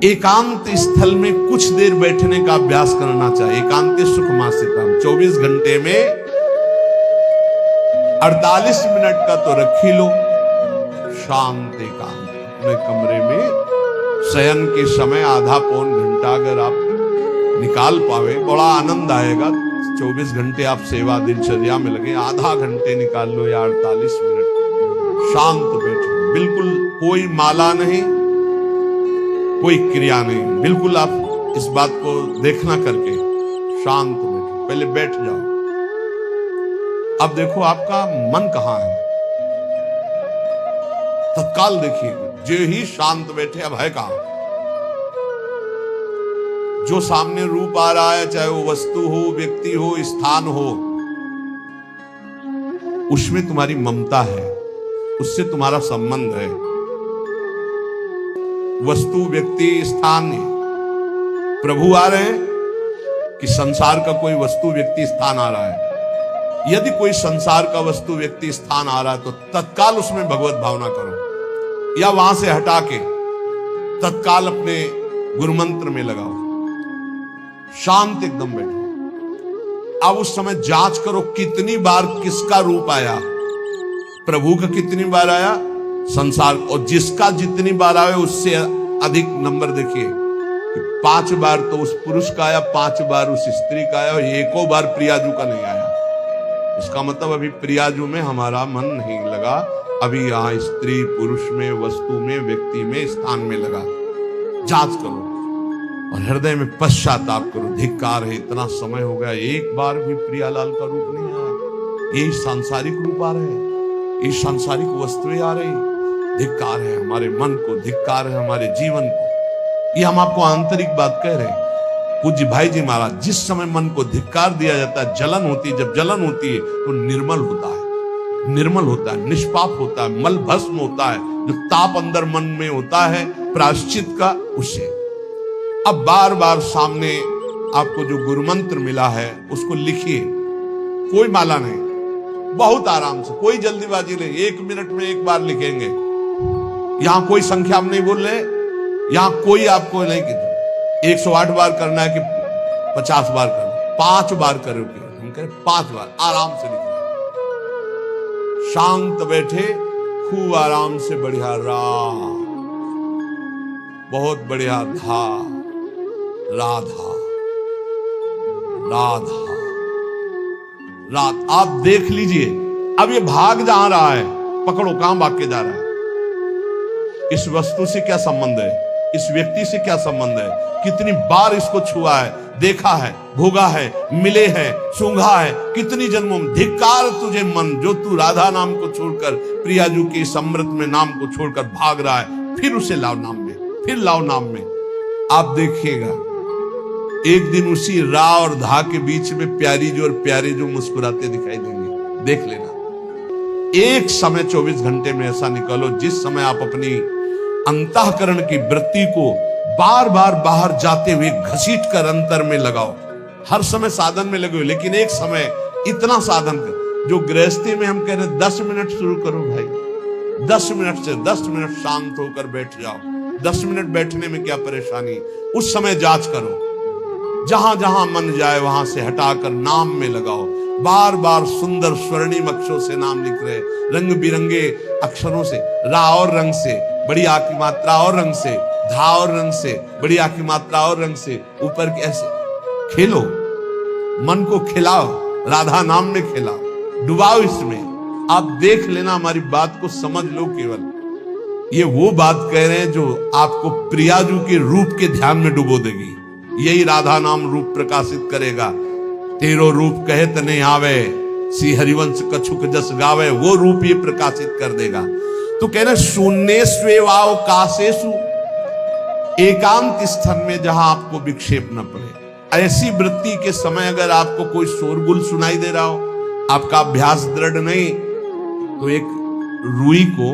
एकांत स्थल में कुछ देर बैठने का अभ्यास करना चाहिए। एकांत सुख मासिकम 24 घंटे में 48 मिनट का तो रख ही लो शांत एकांत अपने कमरे में। शयन के समय आधा पौन घंटा अगर आप निकाल पावे बड़ा आनंद आएगा। 24 घंटे आप सेवा दिनचर्या में लगे, आधा घंटे निकाल लो या 48 मिनट शांत बैठो। बिल्कुल कोई माला नहीं, कोई क्रिया नहीं, बिल्कुल आप इस बात को देखना करके शांत बैठो। पहले बैठ जाओ। अब देखो आपका मन कहां है, तत्काल देखिए। जो ही शांत बैठे अब है कहां। जो सामने रूप आ रहा है, चाहे वो वस्तु हो, व्यक्ति हो, स्थान हो, उसमें तुम्हारी ममता है, उससे तुम्हारा संबंध है। वस्तु, व्यक्ति, स्थान प्रभु आ रहे हैं कि संसार का कोई वस्तु, व्यक्ति, स्थान आ रहा है। यदि कोई संसार का वस्तु, व्यक्ति, स्थान आ रहा है तो तत्काल उसमें भगवत भावना करो, या वहां से हटा के तत्काल अपने गुरु मंत्र में लगाओ। शांत एकदम बैठो। अब उस समय जांच करो कितनी बार किसका रूप आया। प्रभु का कितनी बार आया, संसार, और जिसका जितनी बार आए उससे अधिक नंबर देखिए कि 5 बार तो उस पुरुष का आया, 5 बार उस स्त्री का आया, और एको बार प्रियाजू का नहीं आया। इसका मतलब अभी प्रियाजू में हमारा मन नहीं लगा, अभी यहां स्त्री पुरुष में, वस्तु में, व्यक्ति में, स्थान में लगा। जांच करो और हृदय में पश्चाताप करो। धिक्कार है, इतना समय हो गया, एक बार भी प्रियालाल का रूप नहीं आया। यही सांसारिक रूप आ रहे हैं, ये सांसारिक वस्तुएं आ रही। धिक्कार है हमारे मन को, धिक्कार है हमारे जीवन को। ये हम आपको आंतरिक बात कह रहे हैं। पूज्य भाई जी महाराज, जिस समय मन को धिक्कार दिया जाता है, जलन होती है, जब जलन होती है तो निर्मल होता है, निर्मल होता है, निष्पाप होता है, मल भस्म होता है। जो ताप अंदर मन में होता है प्रायश्चित का, उससे अब बार बार सामने आपको जो गुरु मंत्र मिला है उसको लिखिए। कोई माला नहीं, बहुत आराम से, कोई जल्दीबाजी नहीं, 1 मिनट में एक बार लिखेंगे। यहां कोई संख्या हम नहीं बोल रहे, यहां कोई आपको नहीं कि 108 बार करना है कि 50 बार करना, 5 बार करोगे। हम कह रहे 5 बार आराम से लिखिए। शांत बैठे, खूब आराम से, बढ़िया राम, बहुत बढ़िया धा, राधा, राधा, रात। आप देख लीजिए अब ये भाग जहां रहा है, पकड़ो कहां भाग के जा रहा है। इस वस्तु से क्या संबंध है, इस व्यक्ति से क्या संबंध है, कितनी बार इसको छुआ है, देखा है, भोगा है, मिले हैं, सूंघा है, कितनी जन्मों में। धिक्कार तुझे मन, जो तू राधा नाम को छोड़कर, प्रियाजू के समृत में नाम को छोड़कर भाग रहा है। फिर उसे लाओ नाम में, फिर लाओ नाम में। आप देखिएगा एक दिन उसी रा और धा के बीच में प्यारी जो और प्यारे जो मुस्कुराते दिखाई देंगे। देख लेना। एक समय 24 घंटे में ऐसा निकालो जिस समय आप अपनी अंतःकरण की वृत्ति को बार बार बाहर जाते हुए घसीट कर अंतर में लगाओ। हर समय साधन में लगे हो, लेकिन एक समय इतना साधन कर, जो गृहस्थी में हम कह रहे 10 मिनट शुरू करो भाई, 10 मिनट से 10 मिनट शांत होकर बैठ जाओ। 10 मिनट बैठने में क्या परेशानी। उस समय जांच करो, जहां जहां मन जाए वहां से हटाकर नाम में लगाओ। बार बार सुंदर स्वर्णिम अक्षरों से नाम लिख रहे, रंग बिरंगे अक्षरों से, रा और रंग से, बड़ी आ की मात्रा और रंग से, धा और रंग से, बड़ी आ की मात्रा और रंग से, ऊपर के ऐसे खेलो, मन को खिलाओ, राधा नाम में खिलाओ, डुबाओ इसमें। आप देख लेना, हमारी बात को समझ लो। केवल ये वो बात कह रहे हैं जो आपको प्रियाजू के रूप के ध्यान में डुबो देगी। यही राधा नाम रूप प्रकाशित करेगा। तेरो रूप कहे त नहीं आवे, श्री हरिवंश कछुक जस गावे, वो रूप ये प्रकाशित कर देगा। तो कह रहे शून्य स्वेवाव काशेषु, एकांत स्थल में जहां आपको विक्षेप न पड़े। ऐसी वृत्ति के समय अगर आपको कोई शोरगुल सुनाई दे रहा हो, आपका अभ्यास दृढ़ नहीं, तो एक रुई को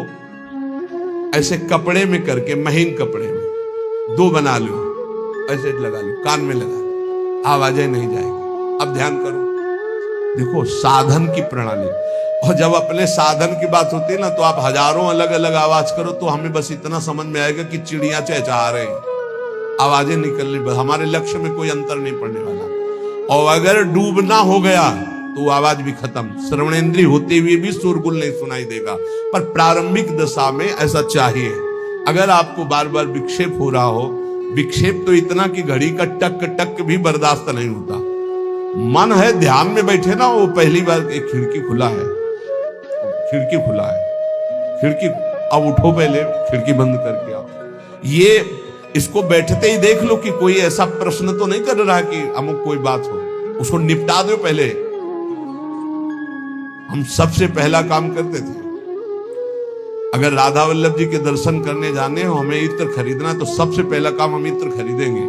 ऐसे कपड़े में करके, महीन कपड़े में 2 बना लो, ऐसे लगा लो, कान में लगा लो, आवाजें नहीं जाएगी। अब ध्यान करो, देखो साधन की प्रणाली। और जब अपने साधन की बात होती है ना, तो आप हजारों अलग अलग आवाज करो तो हमें बस इतना समझ में आएगा कि चिड़िया चहचहा रहे हैं। आवाजें निकलनी, हमारे लक्ष्य में कोई अंतर नहीं पड़ने वाला। और अगर डूबना हो गया तो आवाज भी खत्म, श्रवणेंद्रिय होते हुए भी शोरगुल नहीं सुनाई देगा। पर प्रारंभिक दशा में ऐसा चाहिए। अगर आपको बार बार विक्षेप हो रहा हो, विक्षेप तो इतना कि घड़ी का टक टक भी बर्दाश्त नहीं होता, मन है ध्यान में बैठे ना, वो पहली बार एक खिड़की खुला है, खिड़की खुला है, खिड़की, अब उठो पहले खिड़की बंद करके आओ। ये इसको बैठते ही देख लो कि कोई ऐसा प्रश्न तो नहीं कर रहा कि अमुक कोई बात हो, उसको निपटा दो पहले। हम सबसे पहला काम करते थे, अगर राधा वल्लभ जी के दर्शन करने जाने हो, हमें इत्र खरीदना, तो सबसे पहला काम हम इत्र खरीदेंगे।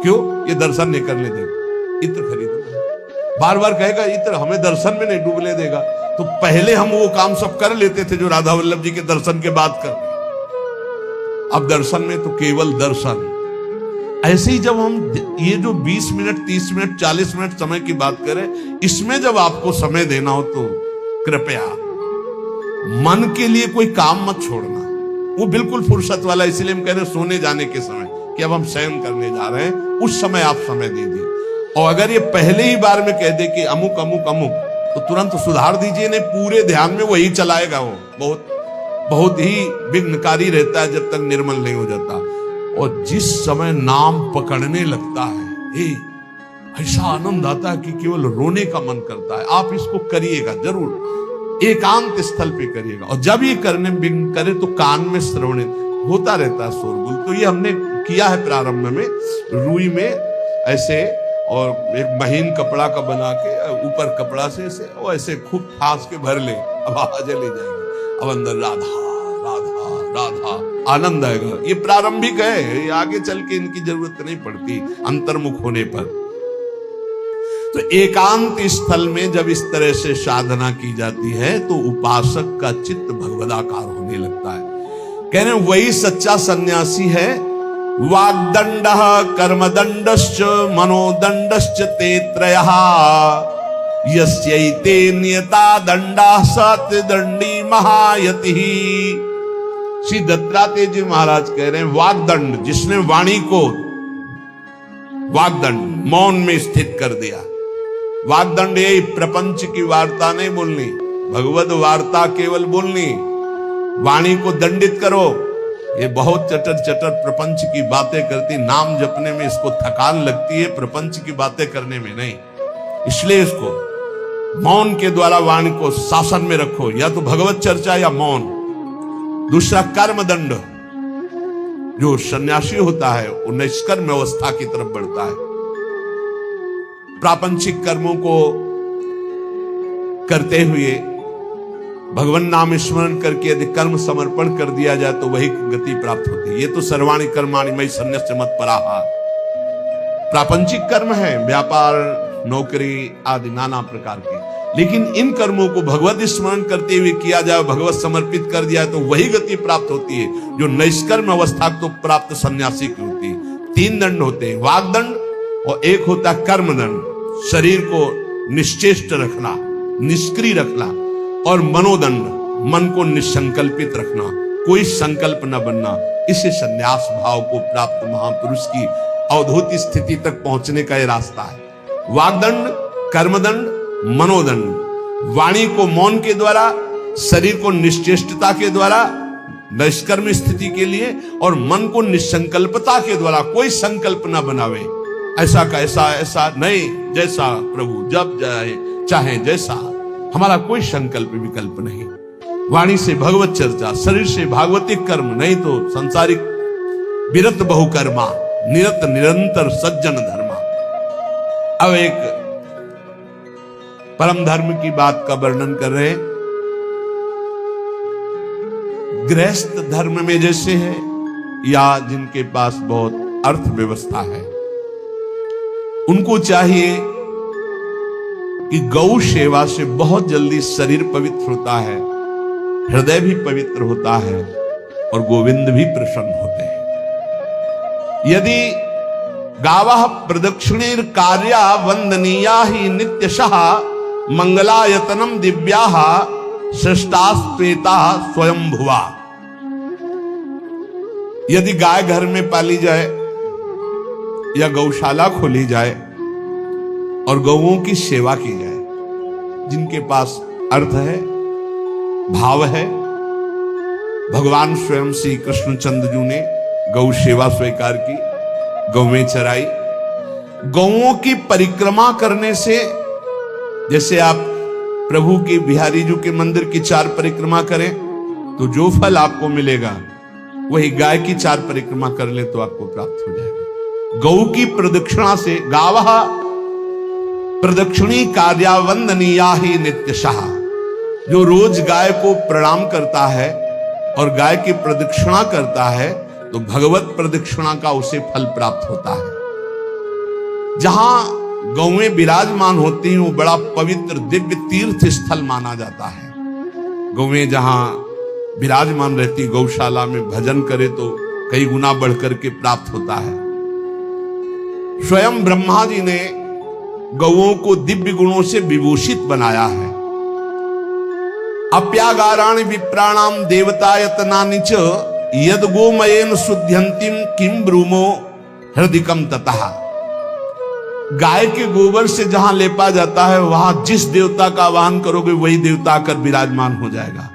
क्यों? ये दर्शन नहीं करने देंगे, इत्र खरीदना। बार बार कहेगा इत्र हमें दर्शन में नहीं डूबने देगा, तो पहले हम वो काम सब कर लेते थे जो राधा वल्लभ जी के दर्शन के बाद कर। अब दर्शन में तो केवल दर्शन। ऐसे ही जब हम ये जो 20 मिनट 30 मिनट 40 मिनट समय की बात करें, इसमें जब आपको समय देना हो तो कृपया मन के लिए कोई काम मत छोड़ना, वो बिल्कुल फुर्सत वाला। इसलिए हम कह रहे हैं सोने जाने के समय कि अब हम शयन करने जा रहे हैं, उस समय आप समय दीजिए। और अगर ये पहले ही बार में कह दे कि अमुक अमुक अमुक, तो तुरंत सुधार दीजिए, नहीं पूरे ध्यान में वही चलाएगा। वो बहुत ही विघ्नकारी रहता है जब तक निर्मल नहीं हो जाता। और जिस समय नाम पकड़ने लगता है, ऐसा आनंद आता है कि केवल रोने का मन करता है। आप इसको करिएगा जरूर, एकांत स्थल पे करिएगा। और जब ये करने विघ्न करे तो कान में श्रवण होता रहता है शोरगुल। तो ये हमने किया है प्रारंभ में, रुई में ऐसे, और एक महीन कपड़ा का बना के ऊपर कपड़ा से ऐसे खूब फांस के भर ले, अब आवाजें ले जाएंगे, अब अंदर राधा राधा राधा, आनंद आएगा। ये प्रारंभिक है, ये आगे चल के इनकी जरूरत नहीं पड़ती अंतर्मुख होने पर। तो एकांत स्थल में जब इस तरह से साधना की जाती है तो उपासक का चित्त भगवदाकार होने लगता है। कह रहे वही सच्चा सन्यासी है। वाग्दंड कर्मदंडश्च मनोदंडश्च ते त्रयः यस्यैते नियता दंडा सत्यदंडी महायति। श्री दत्तात्रेय जी महाराज कह रहे हैं वाग्दंड, जिसने वाणी को वाग्दंड मौन में स्थित कर दिया। वाग्दंड यही प्रपंच की वार्ता नहीं बोलनी, भगवद वार्ता केवल बोलनी। वाणी को दंडित करो। ये बहुत चटर चटर प्रपंच की बातें करती, नाम जपने में इसको थकान लगती है, प्रपंच की बातें करने में नहीं। इसलिए इसको मौन के द्वारा वाणी को शासन में रखो, या तो भगवत चर्चा या मौन। दूसरा कर्मदंड, जो सन्यासी होता है वो निष्कर्म अवस्था की तरफ बढ़ता है। प्रापंचिक कर्मों को करते हुए भगवान नाम स्मरण करके यदि कर्म समर्पण कर दिया जाए तो वही गति प्राप्त होती है। ये तो सर्वाणि कर्माणि मयि सन्न्यस्य मत्पराः। प्रापंचिक कर्म है, व्यापार नौकरी आदि नाना प्रकार के, लेकिन इन कर्मों को भगवत स्मरण करते हुए किया जाए, भगवत समर्पित कर दिया तो वही गति प्राप्त होती है जो निष्कर्म अवस्था को प्राप्त सन्यासी की होती है। 3 दंड होते हैं, वाग्दंड, और एक होता है कर्मदंड, शरीर को निश्चेष्ट रखना, निष्क्रिय रखना, और मनोदंड, मन को निसंकल्पित रखना, कोई संकल्प न बनना। इसे संन्यास भाव को प्राप्त महापुरुष की अवधूत स्थिति तक पहुंचने का यह रास्ता है। वाग्दंड, कर्मदंड, मनोदंड, वाणी को मौन के द्वारा, शरीर को निश्चेष्टता के द्वारा निष्कर्म स्थिति के लिए, और मन को निसंकल्पता के द्वारा, कोई संकल्प न बनावे, ऐसा का ऐसा नहीं, जैसा प्रभु जब चाहे जैसा, हमारा कोई संकल्प विकल्प नहीं। वाणी से भगवत चर्चा, शरीर से भागवतिक कर्म, नहीं तो संसारिक विरत बहुकर्मा, निरत निरंतर सज्जन धर्मा। अब एक परम धर्म की बात का वर्णन कर रहे हैं। गृहस्थ धर्म में जैसे है, या जिनके पास बहुत अर्थव्यवस्था है, उनको चाहिए कि गौ सेवा से बहुत जल्दी शरीर पवित्र होता है, हृदय भी पवित्र होता है, और गोविंद भी प्रसन्न होते हैं। यदि गावः प्रदक्षिणेर कार्या वंदनीया ही नित्यशः मंगलायतनम दिव्याः सृष्टास्पेता स्वयंभुवा। यदि गाय घर में पाली जाए या गौशाला खोली जाए और गौओं की सेवा की जाए। जिनके पास अर्थ है, भाव है, भगवान स्वयं श्री कृष्णचंद्र जी ने गौ सेवा स्वीकार की, गौवें चराई। गौओं की परिक्रमा करने से, जैसे आप प्रभु की बिहारी जी के मंदिर की 4 परिक्रमा करें तो जो फल आपको मिलेगा वही गाय की 4 परिक्रमा कर ले तो आपको प्राप्त हो जाएगा। गौ की प्रदक्षिणा से, गावः प्रदक्षिणी कार्यावंदनीया ही नित्यशः, जो रोज गाय को प्रणाम करता है और गाय की प्रदक्षिणा करता है तो भगवत प्रदक्षिणा का उसे फल प्राप्त होता है। जहां गौएं विराजमान होती हैं वो बड़ा पवित्र दिव्य तीर्थ स्थल माना जाता है। गौएं जहां विराजमान रहती, गौशाला में भजन करे तो कई गुना बढ़कर के प्राप्त होता है। स्वयं ब्रह्मा जी ने गौओं को दिव्य गुणों से विभूषित बनाया है। अप्यागाराणि विप्राणाम देवतायतनानि च यद गोमयेन शुद्ध्यन्तिम किम ब्रूमो हृदिकम ततः। गाय के गोबर से जहां लेपा जाता है वहां जिस देवता का आवाहन करोगे वही देवता आकर विराजमान हो जाएगा।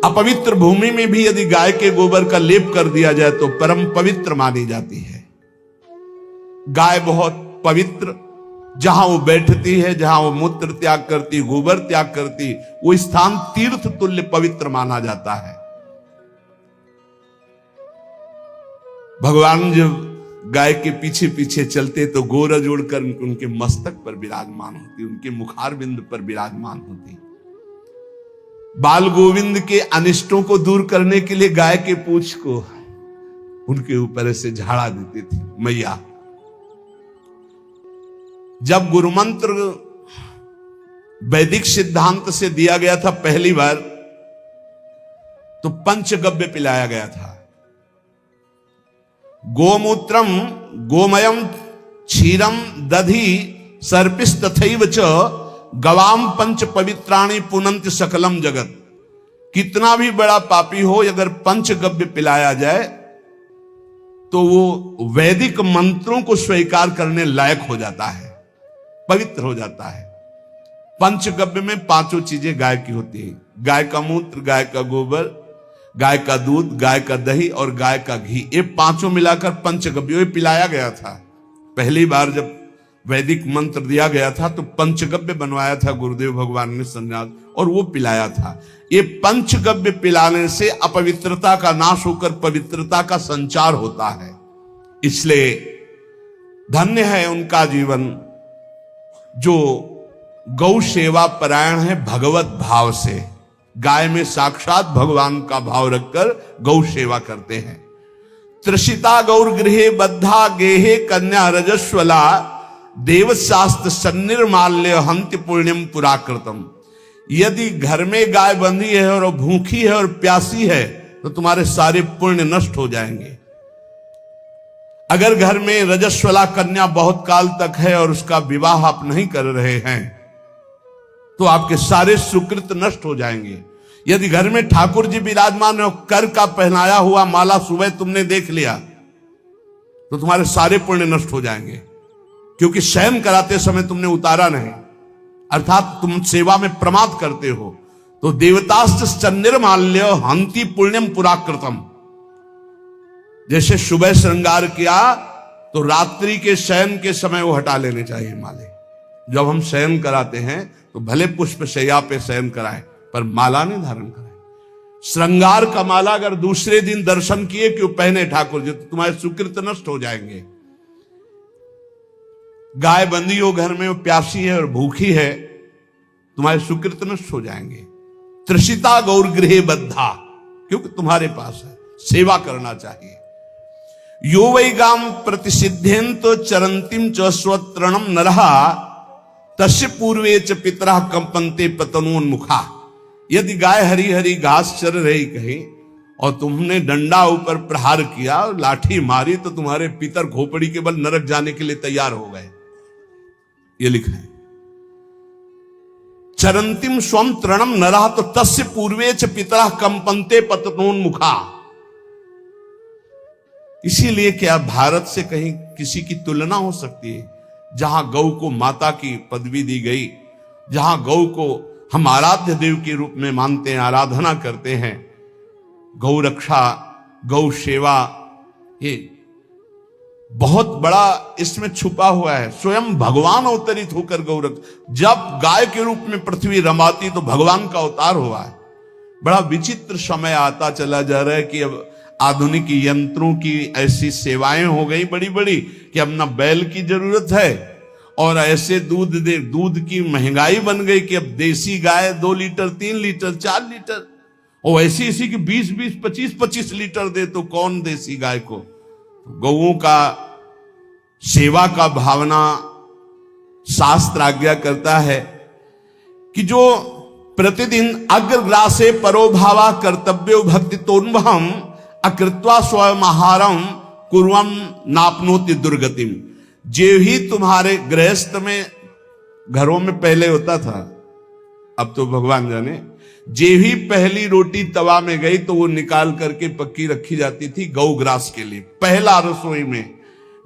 अपवित्र भूमि में भी यदि गाय के गोबर का लेप कर दिया जाए तो परम पवित्र मानी जाती है। गाय बहुत पवित्र, जहां वो बैठती है, जहां वो मूत्र त्याग करती, गोबर त्याग करती, वो स्थान तीर्थ तुल्य पवित्र माना जाता है। भगवान जब गाय के पीछे पीछे चलते तो गोरा जोड़कर उनके मस्तक पर विराजमान होती, उनके मुखारबिंद पर विराजमान होती। बाल गोविंद के अनिष्टों को दूर करने के लिए गाय के पूंछ को उनके ऊपर से झाड़ा देती थी मैया। जब गुरु मंत्र वैदिक सिद्धांत से दिया गया था पहली बार तो पंचगव्य पिलाया गया था। गोमूत्रम गोमयम क्षीरम दधि सर्पिस्तथैव च गवाम पंच पवित्राणि पुनन्ति सकलम जगत। कितना भी बड़ा पापी हो, अगर पंचगव्य पिलाया जाए तो वो वैदिक मंत्रों को स्वीकार करने लायक हो जाता है, पवित्र हो जाता है। पंचगव्य में 5 चीजें गाय की होती है। गाय का मूत्र, गाय का गोबर, गाय का दूध, गाय का दही और गाय का घी, ये 5 मिलाकर पंचगव्य पिलाया गया था। पहली बार जब वैदिक मंत्र दिया गया था तो पंचगव्य बनवाया था गुरुदेव भगवान ने सन्यास, और वो पिलाया था। ये पंचगव्य पिलाने से अपवित्रता का नाश होकर पवित्रता का संचार होता है। इसलिए धन्य है उनका जीवन जो गौ सेवा परायण है भगवत भाव से। गाय में साक्षात भगवान का भाव रखकर गौ सेवा करते हैं। त्रिषिता गौर गृहे बद्धा गेहे कन्या रजस्वला देवशास्त्र सन्निर्माल्य हंति पुण्यम पुराकृतम। यदि घर में गाय बंधी है और भूखी है और प्यासी है तो तुम्हारे सारे पुण्य नष्ट हो जाएंगे। अगर घर में रजस्वला कन्या बहुत काल तक है और उसका विवाह आप नहीं कर रहे हैं तो आपके सारे सुकृत नष्ट हो जाएंगे। यदि घर में ठाकुर जी विराजमान है, कर का पहनाया हुआ माला सुबह तुमने देख लिया तो तुम्हारे सारे पुण्य नष्ट हो जाएंगे, क्योंकि शयन कराते समय तुमने उतारा नहीं, अर्थात तुम सेवा में प्रमाद करते हो। तो देवतास्त्र सन्निर्माल्य हंति पुण्यम पुराकृतम। जैसे सुबह श्रृंगार किया तो रात्रि के शयन के समय वो हटा लेने चाहिए माले। जब हम शयन कराते हैं तो भले पुष्प शैया पे शयन कराएं पर माला नहीं धारण कराएं। श्रृंगार का माला अगर दूसरे दिन दर्शन किए क्यों पहने ठाकुर जी तो तुम्हारे सुकृत नष्ट हो जाएंगे। गाय बंदी हो घर में, वो प्यासी है और भूखी है, तुम्हारे सुकृत नष्ट हो जाएंगे। त्रिषिता गौर गृहे बद्धा, क्योंकि तुम्हारे पास है, सेवा करना चाहिए। यो वै गाम प्रतिसिद्धेन्त चरंतिम च स्वतरणम नरहा तस्य पूर्वे च पितरा कंपन्ते पतनोन्मुखा। यदि गाय हरी हरी घास चर रही कहीं और तुमने डंडा ऊपर प्रहार किया और लाठी मारी तो तुम्हारे पितर खोपड़ी के बल नरक जाने के लिए तैयार हो गए। ये लिखा है चरंतिम स्वम तृणम नरहा तो तस्य पूर्वे च पितरा कंपन्ते पतनोन्मुखा। इसीलिए क्या भारत से कहीं किसी की तुलना हो सकती है, जहां गौ को माता की पदवी दी गई, जहां गौ को हम आराध्य देव के रूप में मानते हैं, आराधना करते हैं। गौ रक्षा, गौ सेवा, ये बहुत बड़ा इसमें छुपा हुआ है। स्वयं भगवान अवतरित होकर गौ रक्षा, जब गाय के रूप में पृथ्वी रमाती तो भगवान का अवतार हुआ है। बड़ा विचित्र समय आता चला जा रहा है कि अब आधुनिक यंत्रों की ऐसी सेवाएं हो गई बड़ी बड़ी कि अब ना बैल की जरूरत है, और ऐसे दूध की महंगाई बन गई कि अब देसी गाय 2 लीटर 3 लीटर 4 लीटर, और ऐसी ऐसी कि 20-20 25-25 लीटर दे तो कौन देसी गाय को। गौओं का सेवा का भावना शास्त्र आज्ञा करता है कि जो प्रतिदिन अग्रग्रासे परोभावा कर्तव्यो भक्ति तोन्वहम अकृत्वा स्वयं आहारम कुर्वम नापनोति दुर्गतिम। जे ही तुम्हारे गृहस्थ में, घरों में पहले होता था, अब तो भगवान जाने, जे ही पहली रोटी तवा में गई तो वो निकाल करके पक्की रखी जाती थी गौग्रास के लिए, पहला रसोई में।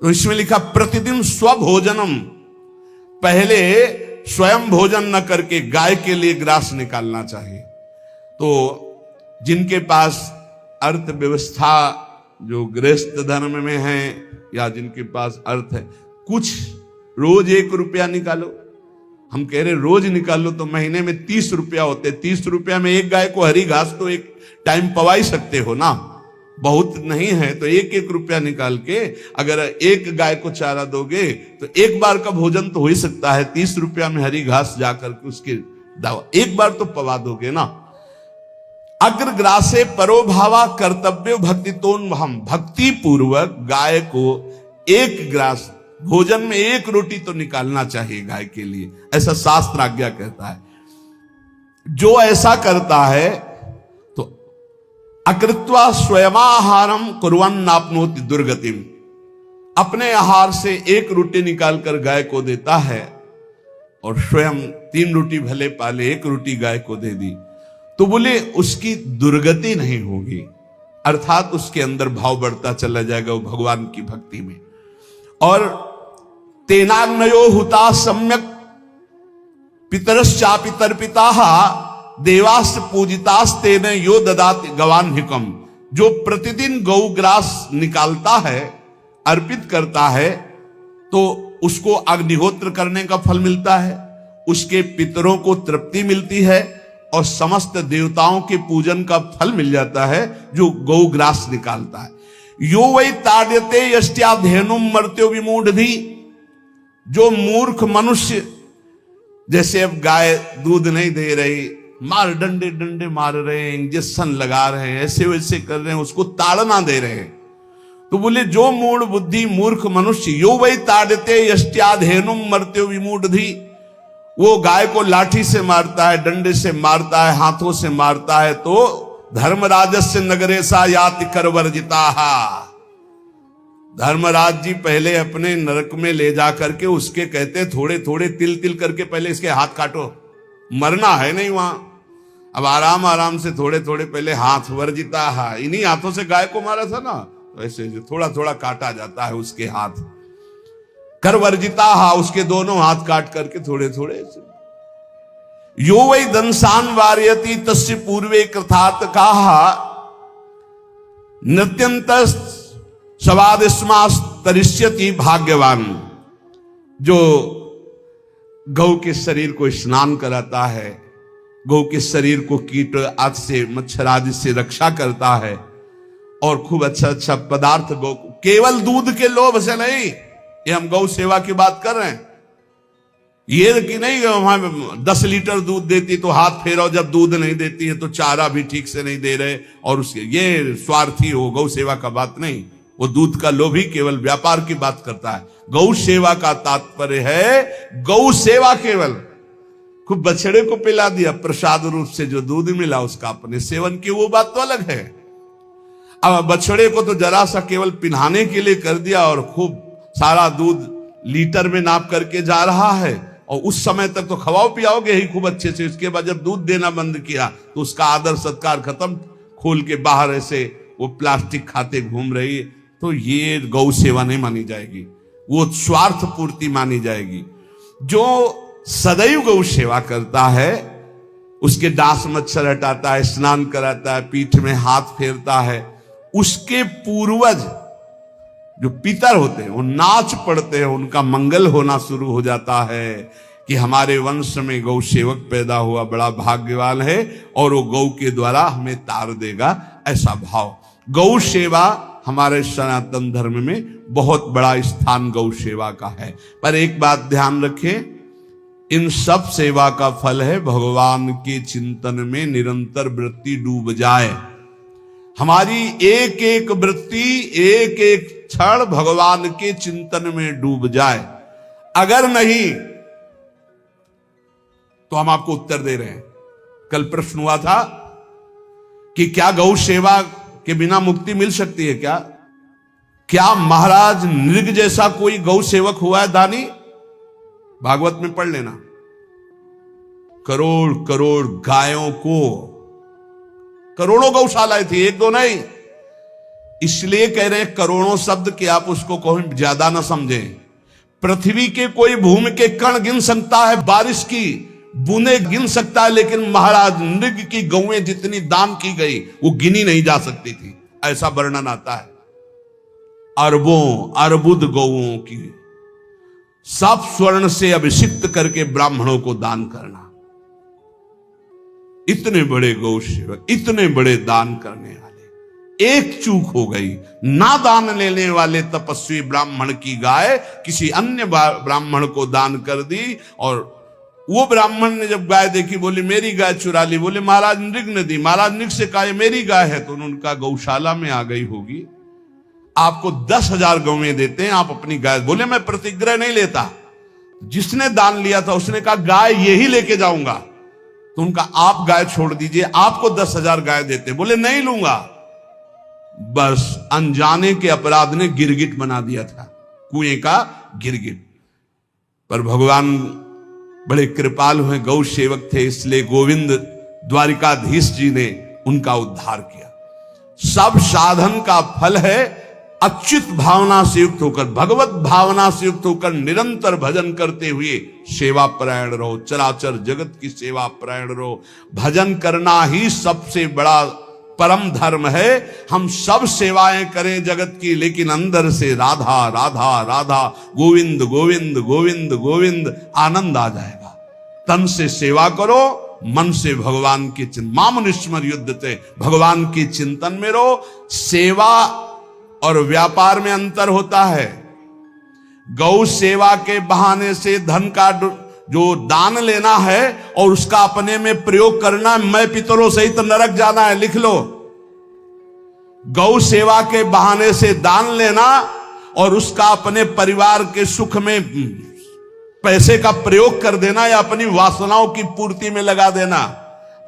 तो इसमें लिखा प्रतिदिन स्वभोजनम, पहले स्वयं भोजन न करके गाय के लिए ग्रास निकालना चाहिए। तो जिनके पास अर्थव्यवस्था, जो गृहस्थ धर्म में है या जिनके पास अर्थ है, कुछ रोज 1 रुपया निकालो। हम कह रहे रोज निकालो तो महीने में 30 रुपया होते, 30 रुपया में एक गाय को हरी घास तो एक टाइम पवा ही सकते हो ना, बहुत नहीं है तो 1-1 रुपया निकाल के अगर एक गाय को चारा दोगे तो एक बार का भोजन तो हो ही सकता है। 30 रुपया में हरी घास जाकर के उसके दावा एक बार तो पवा दोगे ना। अग्रग्रासे परोभावा कर्तव्य भक्ति तोन्वहम, भक्ति पूर्वक गाय को 1 ग्रास भोजन में 1 रोटी तो निकालना चाहिए गाय के लिए, ऐसा शास्त्र आज्ञा कहता है। जो ऐसा करता है तो अकृत्वा स्वयमाहारम कुर्वन् नाप्नोति दुर्गतिम, अपने आहार से 1 रोटी निकालकर गाय को देता है और स्वयं 3 रोटी भले पाले 1 रोटी गाय को दे दी तो बोले उसकी दुर्गति नहीं होगी, अर्थात उसके अंदर भाव बढ़ता चला जाएगा वो भगवान की भक्ति में। और तेनाग्नयो हुता सम्यक पितरश्चापि तर्पिताः देवास पूजितास्तेन यो ददाति गवान्हिकम। जो प्रतिदिन गौग्रास निकालता है, अर्पित करता है, तो उसको अग्निहोत्र करने का फल मिलता है, उसके पितरों को तृप्ति मिलती है और समस्त देवताओं के पूजन का फल मिल जाता है जो गौग्रास निकालता है। यो वै ताड्यते यष्ट्याधेनुम मर्त्यो विमूढ़धि, जो मूर्ख मनुष्य, जैसे अब गाय दूध नहीं दे रही, मार डंडे डंडे मार रहे हैं, इंजेक्शन लगा रहे हैं, ऐसे वैसे कर रहे हैं, उसको ताड़ना दे रहे हैं, तो बोले जो मूढ़ बुद्धि मूर्ख मनुष्य, यो वै ताड्यते यष्ट्याधेनुम मर्त्यो विमूढ़धि, वो गाय को लाठी से मारता है, डंडे से मारता है, हाथों से मारता है, तो धर्मराजस्य नगरेशा याति करवर्जिताः, धर्मराज जी पहले अपने नरक में ले जा करके उसके कहते थोड़े थोड़े तिल तिल करके पहले इसके हाथ काटो, मरना है नहीं वहां, अब आराम आराम से थोड़े थोड़े पहले हाथ वर्जिताः, इन्हीं हाथों से गाय को मारा था ना, तो ऐसे थोड़ा थोड़ा काटा जाता है उसके हाथ, कर वर्जिताः, उसके दोनों हाथ काट करके थोड़े थोड़े। यो वै दंसान वार्यति तस्य पूर्वे कृतार्थ काः नृत्यंत सवादिस्मास तरिष्यति भाग्यवान। जो गौ के शरीर को स्नान कराता है, गौ के शरीर को कीट आदि से, मच्छर आदि से रक्षा करता है और खूब अच्छा अच्छा पदार्थ गौ, केवल दूध के लोभ से नहीं, ये हम गौ सेवा की बात कर रहे हैं, ये कि नहीं वहां 10 लीटर दूध देती तो हाथ फेरो, जब दूध नहीं देती है तो चारा भी ठीक से नहीं दे रहे, और उसके ये स्वार्थी हो, गौ सेवा का बात नहीं, वो दूध का लोभी केवल व्यापार की बात करता है। गौ सेवा का तात्पर्य है गौ सेवा, केवल खूब बछड़े को पिला दिया प्रसाद रूप से, जो दूध मिला उसका अपने सेवन की, वो बात तो अलग है। अब बछड़े को तो जरा सा केवल पिन्हाने के लिए कर दिया और खूब सारा दूध लीटर में नाप करके जा रहा है, और उस समय तक तो खवाओ पियाओगे ही खूब अच्छे से, उसके बाद जब दूध देना बंद किया तो उसका आदर सत्कार खत्म, खोल के बाहर ऐसे वो प्लास्टिक खाते घूम रही है, तो ये गौ सेवा नहीं मानी जाएगी, वो स्वार्थ पूर्ति मानी जाएगी। जो सदैव गौ सेवा करता है, उसके दास मच्छर हटाता है, स्नान कराता है, पीठ में हाथ फेरता है, उसके पूर्वज जो पितर होते हैं वो नाच पड़ते हैं, उनका मंगल होना शुरू हो जाता है कि हमारे वंश में गौ सेवक पैदा हुआ, बड़ा भाग्यवान है और वो गौ के द्वारा हमें तार देगा, ऐसा भाव। गौ सेवा हमारे सनातन धर्म में बहुत बड़ा स्थान गौ सेवा का है। पर एक बात ध्यान रखें, इन सब सेवा का फल है भगवान के चिंतन में निरंतर वृत्ति डूब जाए। हमारी एक एक वृत्ति, एक एक क्षण भगवान के चिंतन में डूब जाए। अगर नहीं तो हम आपको उत्तर दे रहे हैं। कल प्रश्न हुआ था कि क्या गौ सेवा के बिना मुक्ति मिल सकती है? क्या महाराज नृग जैसा कोई गौ सेवक हुआ है दानी? भागवत में पढ़ लेना। करोड़ करोड़ गायों को, करोड़ों गौशालाएं थी, एक दो नहीं। इसलिए कह रहे हैं करोड़ों शब्द कि आप उसको कहीं ज्यादा ना समझें। पृथ्वी के कोई भूमि के कण गिन सकता है, बारिश की बूंदे गिन सकता है, लेकिन महाराज नृग की गौएं जितनी दान की गई वो गिनी नहीं जा सकती थी, ऐसा वर्णन आता है। अरबों अर्बुद गौओं की सब स्वर्ण से अभिषिक्त करके ब्राह्मणों को दान करना। इतने बड़े गौ सेवक, इतने बड़े दान करने वाले, एक चूक हो गई, ना दान लेने वाले तपस्वी ब्राह्मण की गाय किसी अन्य ब्राह्मण को दान कर दी, और वो ब्राह्मण ने जब गाय देखी बोली मेरी गाय चुरा ली। बोले महाराज नृग ने दी। महाराज नृग से कहा मेरी गाय है, तो उनका गौशाला में आ गई होगी, आपको 10,000 गौवें देते हैं, आप अपनी गाय। बोले मैं प्रतिग्रह नहीं लेता। जिसने दान लिया था उसने कहा गाय यही लेके जाऊंगा, तो उनका आप गाय छोड़ दीजिए, आपको 10,000 गाय देते। बोले नहीं लूंगा। बस अनजाने के अपराध ने गिरगिट बना दिया था, कुएं का गिरगिट। पर भगवान बड़े कृपालु हैं, गौ सेवक थे, इसलिए गोविंद द्वारिकाधीश जी ने उनका उद्धार किया। सब साधन का फल है अच्युत भावना से युक्त होकर, भगवत भावना से युक्त होकर निरंतर भजन करते हुए सेवा परायण रहो, चराचर जगत की सेवा परायण रहो। भजन करना ही सबसे बड़ा परम धर्म है। हम सब सेवाएं करें जगत की, लेकिन अंदर से राधा राधा राधा, गोविंद गोविंद गोविंद गोविंद, आनंद आ जाएगा। तन से सेवा करो, मन से भगवान के चिंतन, मामनुष्मर युद्ध से भगवान के चिंतन में रहो। सेवा और व्यापार में अंतर होता है। गौ सेवा के बहाने से धन का जो दान लेना है और उसका अपने में प्रयोग करना, मैं पितरों सहित नरक जाना है, लिख लो। गौ सेवा के बहाने से दान लेना और उसका अपने परिवार के सुख में पैसे का प्रयोग कर देना या अपनी वासनाओं की पूर्ति में लगा देना।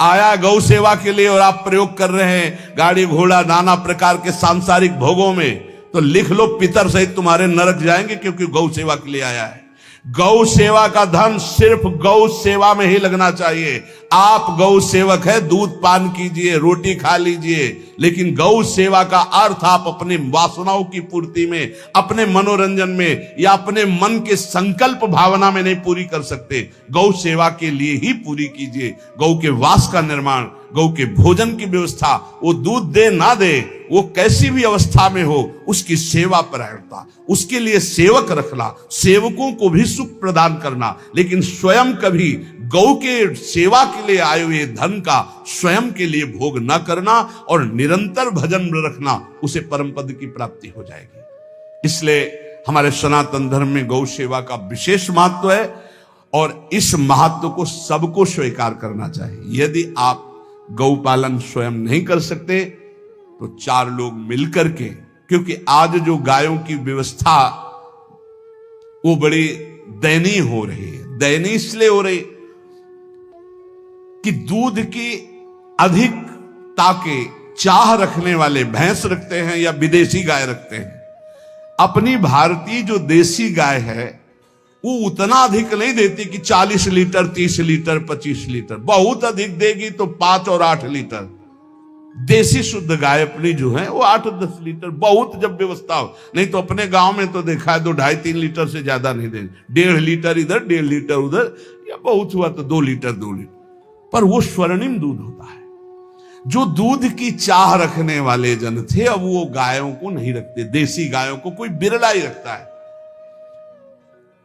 आया गौ सेवा के लिए और आप प्रयोग कर रहे हैं गाड़ी घोड़ा नाना प्रकार के सांसारिक भोगों में, तो लिख लो पितर सहित तुम्हारे नरक जाएंगे, क्योंकि गौ सेवा के लिए आया है। गौ सेवा का धन सिर्फ गौ सेवा में ही लगना चाहिए। आप गौ सेवक है, दूध पान कीजिए, रोटी खा लीजिए, लेकिन गौ सेवा का अर्थ आप अपनी वासनाओं की पूर्ति में, अपने मनोरंजन में या अपने मन के संकल्प भावना में नहीं पूरी कर सकते। गौ सेवा के लिए ही पूरी कीजिए। गौ के वास का निर्माण, गौ के भोजन की व्यवस्था, वो दूध दे ना दे, वो कैसी भी अवस्था में हो, उसकी सेवा परायणता, उसके लिए सेवक रखना, सेवकों को भी सुख प्रदान करना, लेकिन स्वयं कभी गौ के सेवा के लिए आए हुए धन का स्वयं के लिए भोग न करना और निरंतर भजन रखना, उसे परम पद की प्राप्ति हो जाएगी। इसलिए हमारे सनातन धर्म में गौ सेवा का विशेष महत्व है और इस महत्व को सबको स्वीकार करना चाहिए। यदि आप गौ पालन स्वयं नहीं कर सकते तो 4 लोग मिलकर के, क्योंकि आज जो गायों की व्यवस्था वो बड़ी दयनीय हो रही है। दयनीय इसलिए हो रही कि दूध की अधिकता के चाह रखने वाले भैंस रखते हैं या विदेशी गाय रखते हैं। अपनी भारतीय जो देसी गाय है वो उतना अधिक नहीं देती कि 40 लीटर 30 लीटर 25 लीटर, बहुत अधिक देगी तो 5 और 8 लीटर। देसी शुद्ध गाय अपनी जो है वो 8-10 लीटर, बहुत जब व्यवस्था हो, नहीं तो अपने गांव में तो देखा है 2-2.5-3 लीटर से ज्यादा नहीं देंगे, 1.5 लीटर इधर 1.5 लीटर उधर, या बहुत हुआ तो 2 लीटर 2 लीटर, पर वो स्वर्णिम दूध होता है। जो दूध की चाह रखने वाले जन थे, अब वो गायों को नहीं रखते, देसी गायों को कोई बिरला ही रखता है।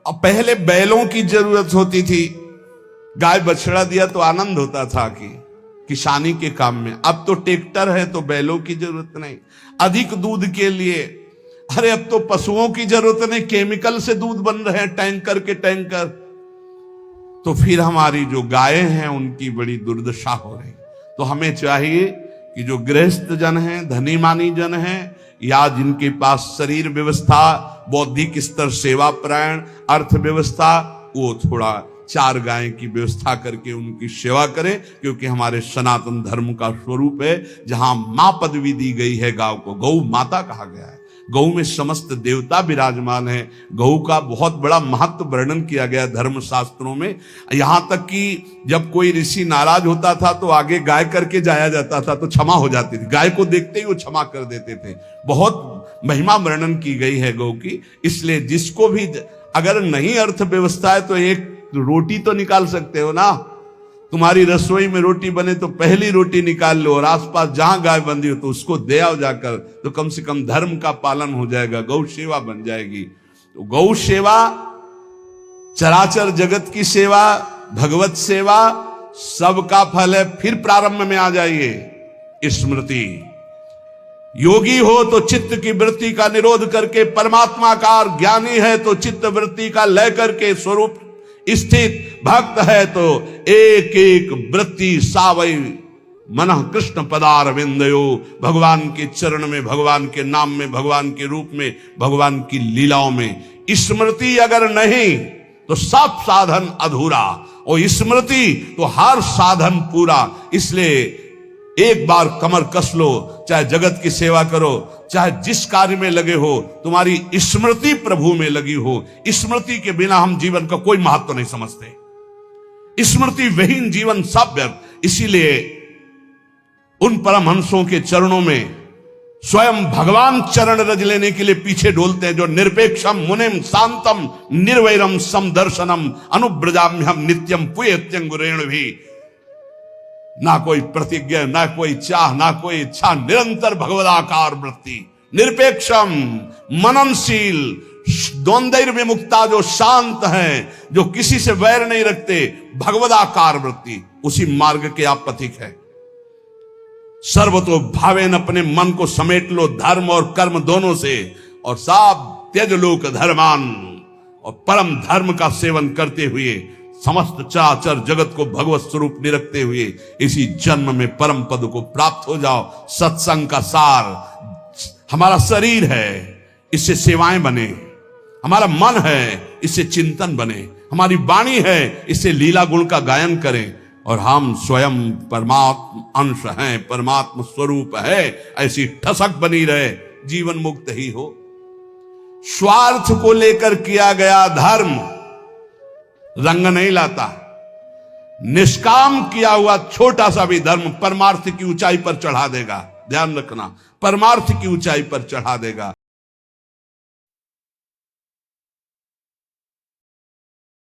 अब पहले बैलों की जरूरत होती थी, गाय बछड़ा दिया तो आनंद होता था कि किसानी के काम में। अब तो ट्रैक्टर है तो बैलों की जरूरत नहीं। अधिक दूध के लिए, अरे अब तो पशुओं की जरूरत नहीं, केमिकल से दूध बन रहे हैं, टैंकर के टैंकर। तो फिर हमारी जो गायें हैं उनकी बड़ी दुर्दशा हो रही। तो हमें चाहिए कि जो गृहस्थ जन हैं, धनी मानी जन हैं, या जिनके पास शरीर व्यवस्था, बौद्धिक स्तर, सेवा परायण, अर्थव्यवस्था, वो थोड़ा 4 गाय की व्यवस्था करके उनकी सेवा करें, क्योंकि हमारे सनातन धर्म का स्वरूप है। जहां मां पदवी दी गई है गांव को, गौ माता कहा गया है, गौ में समस्त देवता विराजमान है। गौ का बहुत बड़ा महत्व वर्णन किया गया धर्म शास्त्रों में। यहां तक कि जब कोई ऋषि नाराज होता था तो आगे गाय करके जाया जाता था, तो क्षमा हो जाती थी, गाय को देखते ही वो क्षमा कर देते थे। बहुत महिमा वर्णन की गई है गौ की। इसलिए जिसको भी, अगर नहीं अर्थव्यवस्था है तो एक रोटी तो निकाल सकते हो ना। तुम्हारी रसोई में रोटी बने तो पहली रोटी निकाल लो, और आसपास जहां गाय बंधी हो तो उसको दे आओ जाकर, तो कम से कम धर्म का पालन हो जाएगा, गौ सेवा बन जाएगी। तो गौ सेवा, चराचर जगत की सेवा, भगवत सेवा, सबका फल है। फिर प्रारंभ में आ जाइए स्मृति। योगी हो तो चित्त की वृत्ति का निरोध करके परमात्माकार, ज्ञानी है तो चित्त वृत्ति का लय करके स्वरूप स्थित, भक्त है तो एक एक वृत्ति सावई मनः कृष्ण पदार विंदयो। भगवान के चरण में, भगवान के नाम में, भगवान के रूप में, भगवान की लीलाओं में। स्मृति अगर नहीं तो सब साधन अधूरा, और स्मृति तो हर साधन पूरा। इसलिए एक बार कमर कस लो, चाहे जगत की सेवा करो, चाहे जिस कार्य में लगे हो, तुम्हारी स्मृति प्रभु में लगी हो। स्मृति के बिना हम जीवन का कोई महत्व नहीं समझते। स्मृति विहीन जीवन सब व्यर्थ। इसीलिए उन परमहंसों के चरणों में स्वयं भगवान चरण रज लेने के लिए पीछे डोलते हैं, जो निरपेक्षम मुनिम शांतम निर्वैरम समदर्शनम अनुब्रजाम्यहम नित्यम पुयत्यंगुरेण भी। ना कोई प्रतिज्ञा, ना कोई चाह, ना कोई इच्छा, निरंतर भगवदाकार वृत्ति, निरपेक्षम, मननशील, द्वंद्व विमुक्ता, जो शांत हैं, जो किसी से वैर नहीं रखते, भगवदाकार वृत्ति, उसी मार्ग के आप पथिक है। सर्वतो भावेन, अपने मन को समेट लो धर्म और कर्म दोनों से, और साब त्यज लोक धर्मान, और परम धर्म का सेवन करते हुए समस्त चराचर जगत को भगवत स्वरूप निरखते हुए इसी जन्म में परम पद को प्राप्त हो जाओ। सत्संग का सार हमारा शरीर है, इससे सेवाएं बने, हमारा मन है, इससे चिंतन बने, हमारी वाणी है, इससे लीला गुण का गायन करें, और हम स्वयं परमात्मा अंश हैं, परमात्मा स्वरूप है, ऐसी ठसक बनी रहे, जीवन मुक्त ही हो। स्वार्थ को लेकर किया गया धर्म रंग नहीं लाता। निष्काम किया हुआ छोटा सा भी धर्म परमार्थ की ऊंचाई पर चढ़ा देगा। ध्यान रखना, परमार्थ की ऊंचाई पर चढ़ा देगा।